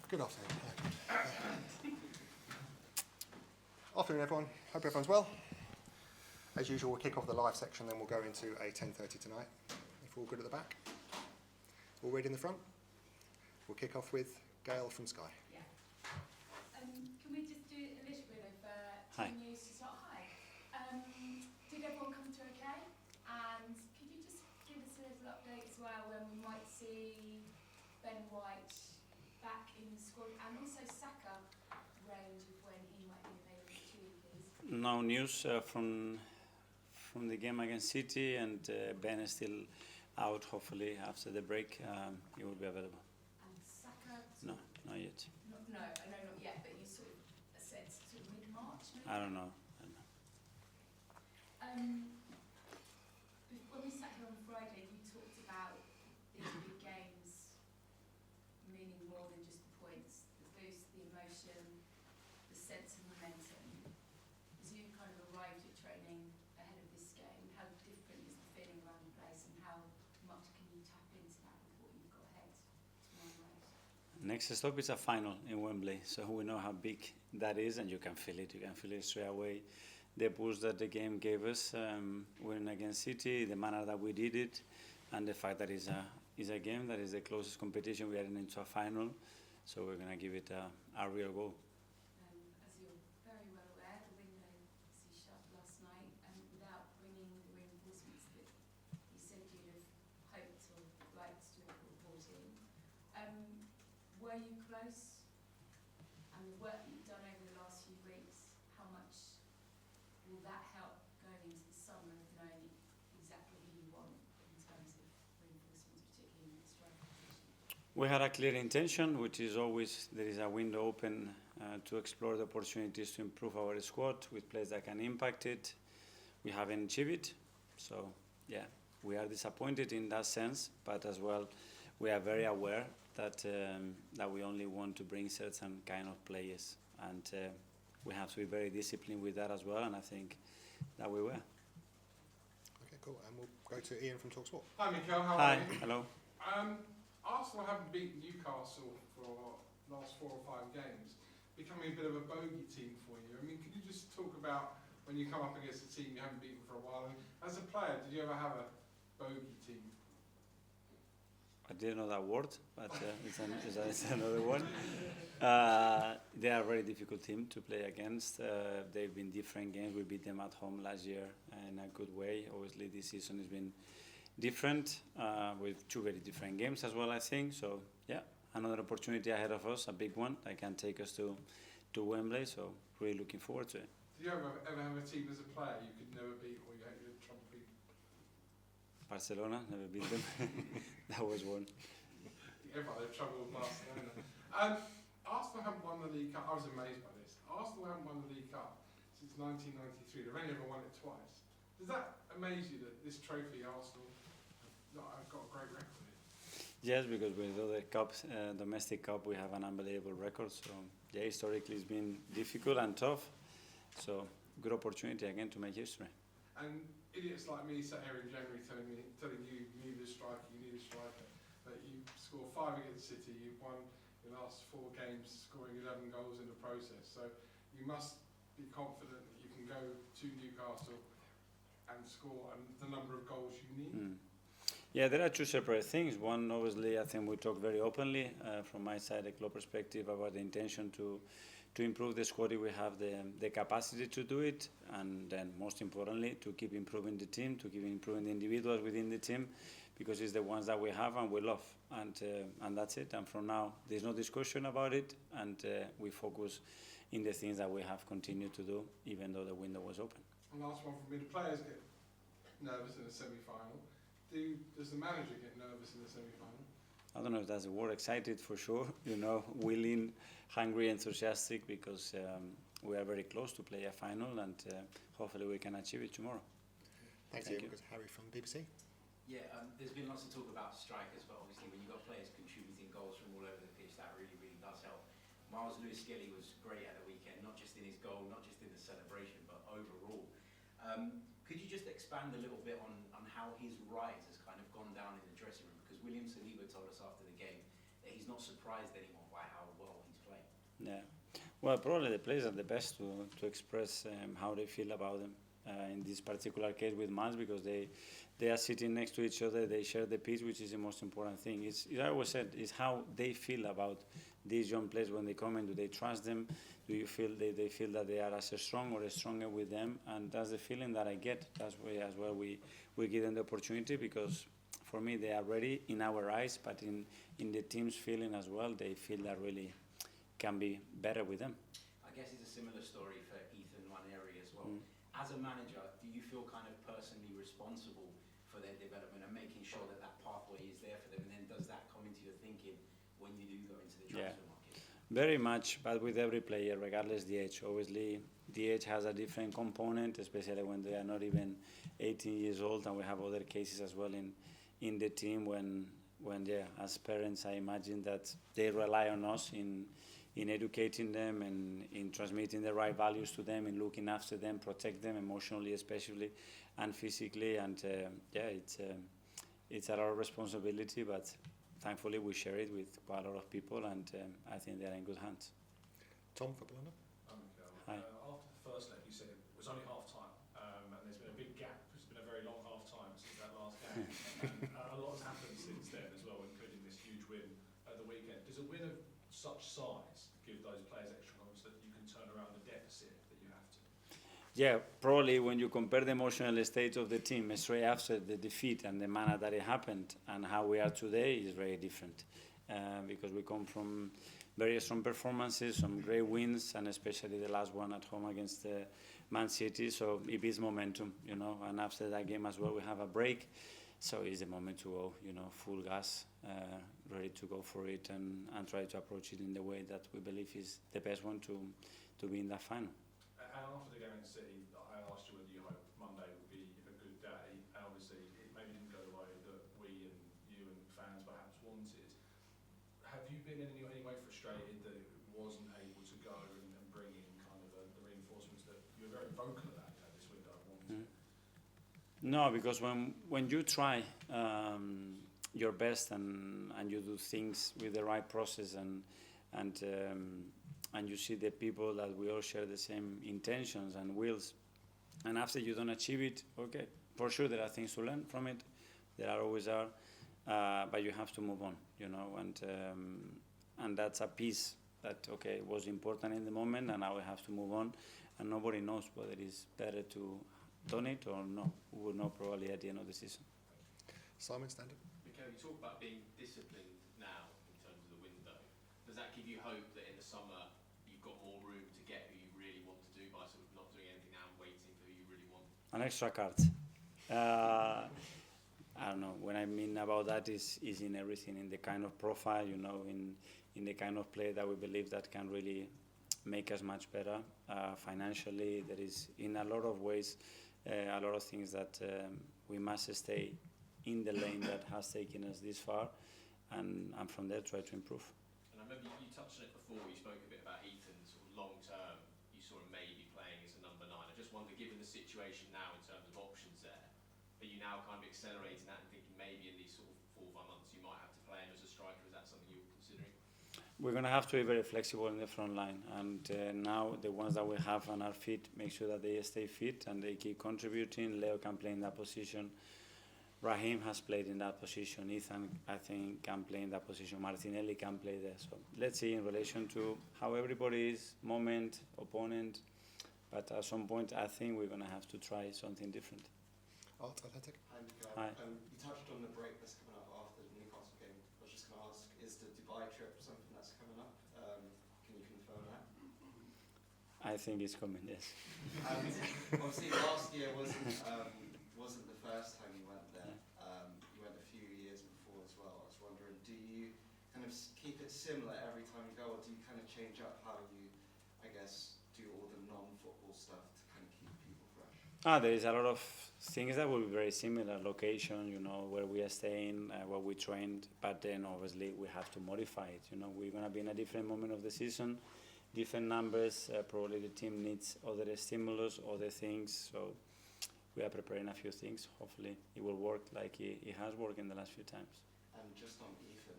Good afternoon. Afternoon, everyone. Hope everyone's well. As usual, we'll kick off the live section, then we'll go into a 10:30 tonight. If we're all good at the back, all ready in the front. We'll kick off with Gail from Sky. Yeah. Can we just do a little bit of team news to start? Hi. Did everyone come through okay? And could you just give us a little update as well when we might see Ben White back in the squad, and also Saka range of when he might be available to you, please? No news from the game against City, and Ben is still out. Hopefully after the break he will be available. And Saka? No, not yet. No, I know not yet, but you sort of said sort of mid-March maybe? I don't know. When we sat here on Friday, you talked about these big games meaning more than just the points, the boost, the emotion, the sense of momentum. As you kind of arrived at training ahead of this game, how different is the feeling around the place, and how much can you tap into that with what you've got ahead tomorrow night? Next stop is a final in Wembley, so we know how big that is, and you can feel it. You can feel it straight away. The boost that the game gave us, winning against City, the manner that we did it, and the fact that it's a game that is the closest competition we are into a final, so we're going to give it a real go. As you're very well aware, the window was shut last night, and without bringing the reinforcements that you said you'd have hoped or liked to have brought in. Were you close? And the work that you've done over the last few weeks, how much will that help going into the summer of knowing exactly who you want in terms of reinforcements, particularly in the striker position? We had a clear intention, which is always there is a window open to explore the opportunities to improve our squad with players that can impact it. We haven't achieved it, so yeah, we are disappointed in that sense, but as well we are very aware that that we only want to bring certain kind of players, and we have to be very disciplined with that as well, and I think that we were. Okay, cool. And we'll go to Ian from TalkSport. Hi, Mikel. How Hi, are you? hello. Arsenal haven't beaten Newcastle for the last 4 or 5 games, becoming a bit of a bogey team for you. I mean, could you just talk about when you come up against a team you haven't beaten for a while? And as a player, did you ever have a bogey team? I didn't know that word, but it's another one. They are a very difficult team to play against. They've been different games. We beat them at home last year in a good way. Obviously, this season has been different with 2 very different games as well, I think. So, yeah, another opportunity ahead of us, a big one that can take us to Wembley. So, really looking forward to it. Did you ever have a team as a player you could never beat, or you had trouble beating? Barcelona, never beat them. That was one. Everybody had trouble with Barcelona. Arsenal haven't won the League Cup. I was amazed by this. Arsenal haven't won the League Cup since 1993. They've only ever won it twice. Does that amaze you that this trophy, Arsenal, have got a great record in? Yes, because with other cups, domestic cup, we have an unbelievable record. So, yeah, historically it's been difficult and tough. So, good opportunity again to make history. And idiots like me sat here in January telling you need a striker, but you score 5 against City, you've won your last 4 games, scoring 11 goals in the process. So you must be confident that you can go to Newcastle and score the number of goals you need. Yeah, there are 2 separate things. One, obviously, I think we talk very openly from my side, a club perspective, about the intention to improve the squad if we have the capacity to do it, and then most importantly to keep improving the team, to keep improving the individuals within the team, because it's the ones that we have and we love, and that's it. And from now there's no discussion about it, and we focus in the things that we have continued to do even though the window was open. And last one from me, the players get nervous in the semi-final. Does the manager get nervous in the semi-final? I don't know if that's the word, excited for sure, willing, hungry, enthusiastic, because we are very close to play a final, and hopefully we can achieve it tomorrow. Thanks, Ian. Because Harry from BBC. Yeah, there's been lots of talk about strikers, but obviously when you've got players contributing goals from all over the pitch, that really, really does help. Miles Lewis-Skelly was great at the weekend, not just in his goal, not just in the celebration, but overall. Could you just expand a little bit on how his rise has kind of gone down in the dressing room? Because William Saliba told us after the game that he's not surprised anymore by how well Yeah. Well, probably the players are the best to express how they feel about them. In this particular case with Mans, because they are sitting next to each other, they share the pitch, which is the most important thing. I always said, is how they feel about these young players when they come in. Do they trust them? Do you feel they feel that they are as strong or stronger with them? And that's the feeling that I get. That's why as well we give them the opportunity, because for me they are ready in our eyes, but in the team's feeling as well, they feel that really can be better with them. I guess it's a similar story for Ethan Nwaneri as well. Mm. As a manager, do you feel kind of personally responsible for their development and making sure that that pathway is there for them? And then does that come into your thinking when you do go into the transfer market? Very much, but with every player, regardless the age. Obviously, the age has a different component, especially when they are not even 18 years old, and we have other cases as well in the team when as parents, I imagine that they rely on us in educating them and in transmitting the right values to them, in looking after them, protect them emotionally, especially, and physically. And it's a lot of responsibility, but thankfully we share it with quite a lot of people, and I think they are in good hands. Tom for Blonder. Hi. After the first leg, you said it was only half time, and there's been a big gap. It's been a very long half time since that last game, and a lot has happened since then as well, including this huge win at the weekend. Does a win of such size give those players extra confidence that you can turn around the deficit that you have to? Yeah, probably when you compare the emotional state of the team straight after the defeat and the manner that it happened and how we are today is very different, because we come from very strong performances, some great wins, and especially the last one at home against Man City. So it is momentum, and after that game as well, we have a break. So it's the moment to go, full gas, ready to go for it and try to approach it in the way that we believe is the best one to be in that final. And after the game in City, I asked you whether you hope Monday would be a good day, and obviously it maybe didn't go the way that we and you and fans perhaps wanted. Have you been in any way frustrated that it wasn't able to go and bring in kind of the reinforcements that you were very vocal about, this window of wanting? No, because when you try your best and you do things with the right process and you see the people that we all share the same intentions and wills, and after you don't achieve it, okay, for sure there are things to learn from it. There always are, but you have to move on, and that's a piece that was important in the moment, and now we have to move on, and nobody knows whether it's better to done it or no. We will know probably at the end of the season. Simon, standard. Mikel, you talk about being disciplined now in terms of the window. Does that give you hope that in the summer you've got more room to get who you really want to do by sort of not doing anything now and waiting for who you really want? An extra card. I don't know. What I mean about that is in everything, in the kind of profile, in the kind of play that we believe that can really make us much better financially. There is, in a lot of ways, a lot of things that we must stay in the lane that has taken us this far, and from there try to improve. And I remember you touched on it before. You spoke a bit about Ethan, sort of long term. You saw him maybe playing as a number 9. I just wonder, given the situation now in terms of options there, are you now kind of accelerating that and thinking maybe in these sort of 4 or 5 months you might have to play him as a striker? Is that something you're considering? We're going to have to be very flexible in the front line, and now the ones that we have and are fit, make sure that they stay fit and they keep contributing. Leo can play in that position. Raheem has played in that position. Ethan, I think, can play in that position. Martinelli can play there. So let's see in relation to how everybody is, moment, opponent. But at some point, I think we're going to have to try something different. Art Athletic. Hi, Mikel. Hi. You touched on the break that's coming up after the Newcastle game. I was just going to ask, is the Dubai trip something that's coming up? Can you confirm that? I think it's coming, yes. And obviously last year wasn't the first time you went there. You went a few years before as well. I was wondering, do you kind of keep it similar every time you go, or do you kind of change up how you, I guess, do all the non-football stuff to kind of keep people fresh? There is a lot of things that will be very similar. Location, where we are staying, where we trained, but then obviously we have to modify it. We're going to be in a different moment of the season, different numbers. Probably the team needs other stimulus, other things. So we are preparing a few things. Hopefully it will work like it has worked in the last few times. And just on Ethan,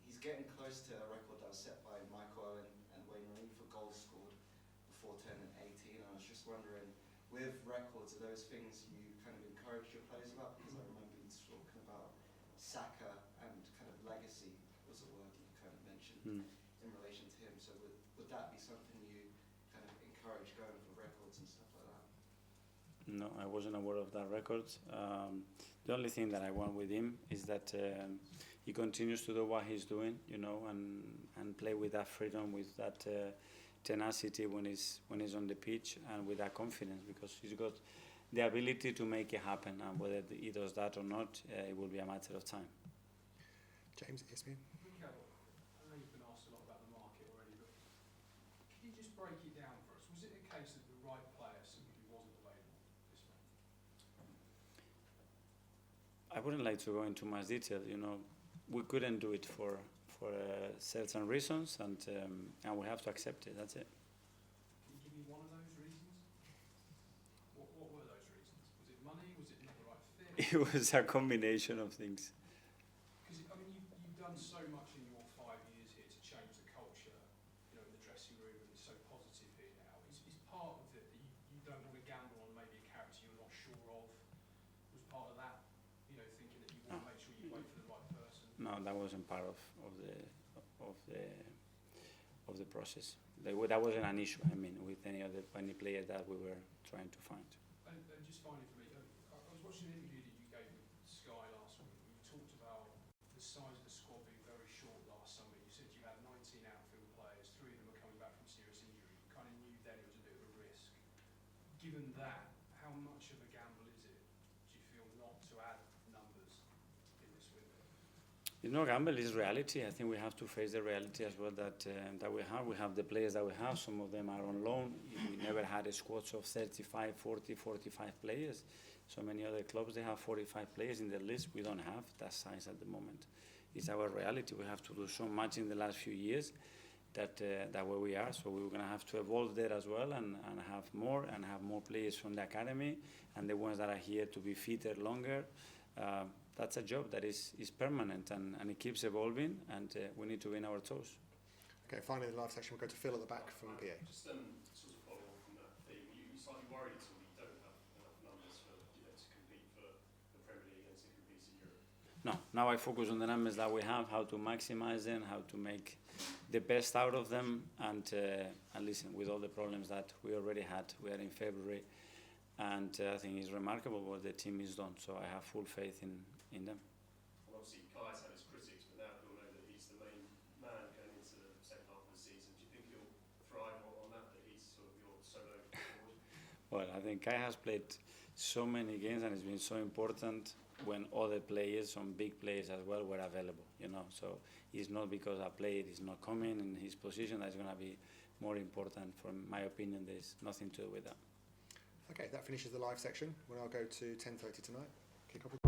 he's getting close to a record that was set by Michael Owen and Wayne before turning 18. I was just wondering, with records, are those things you kind of encourage your players about? Because I remember you talking about Saka and kind of legacy was a word you kind of mentioned in relation to him. So would that be something you kind of encourage going for records and stuff like that? No, I wasn't aware of that record. The only thing that I want with him is that he continues to do what he's doing, you know, and play with that freedom, with that tenacity when he's on the pitch, and with that confidence, because he's got the ability to make it happen. And whether he does that or not, it will be a matter of time. James, ESPN. Mikel, I know you've been asked a lot about the market already, but could you just break it down for us? Was it a case that the right player simply wasn't available this month? I wouldn't like to go into much detail. You know, we couldn't do it for certain reasons, and we have to accept it. That's it. Can you give me one of those reasons? What were those reasons? Was it money? Was it not the right fit? It was a combination of things. Because I mean, you've done so much in your 5 years here to change the culture, you know, in the dressing room, and it's so positive here now. Is part of it that you don't want to gamble on maybe a character you're not sure of? Was part of that, you know, thinking that you want to make sure you wait for the right person? No, that wasn't part of the process. That wasn't an issue. I mean, with any player that we were trying to find. And just finally for me, I was watching an interview that you gave with Sky last week. You talked about the size of the squad being very short last summer. You said you had 19 outfield players, 3 of them are coming back from serious injury. You kind of knew then it was a bit of a risk. Given that, how much of a gamble is it, do you feel, not to add numbers in this window? It's no gamble, it's reality. I think we have to face the reality as well that we have. We have the players that we have. Some of them are on loan. We never had a squad of 35, 40, 45 players. So many other clubs, they have 45 players in their list. We don't have that size at the moment. It's our reality. We have to do so much in the last few years that where we are. So we're going to have to evolve there as well and have more players from the academy, and the ones that are here to be fitter longer. That's a job that is permanent, and it keeps evolving, and we need to be on our toes. Okay, finally, the live section, we'll go to Phil at the back from PA. Just sort of follow on from that theme, you slightly worried at all that you don't have enough numbers for, to compete for the Premier League and to compete in Europe? No, now I focus on the numbers that we have, how to maximize them, how to make the best out of them, and listen, with all the problems that we already had, we are in February, and I think it's remarkable what the team has done, so I have full faith in them. And obviously Kai's had his critics, but now people know that he's the main man going into the second half of the season. Do you think he'll thrive on that he's sort of your solo forward? Well, I think Kai has played so many games, and it's been so important when other players, some big players as well, were available, you know. So it's not because a player is not coming in his position that's going to be more important. From my opinion, there's nothing to do with that. Okay, that finishes the live section. We'll now go to 10:30 tonight. Kick off.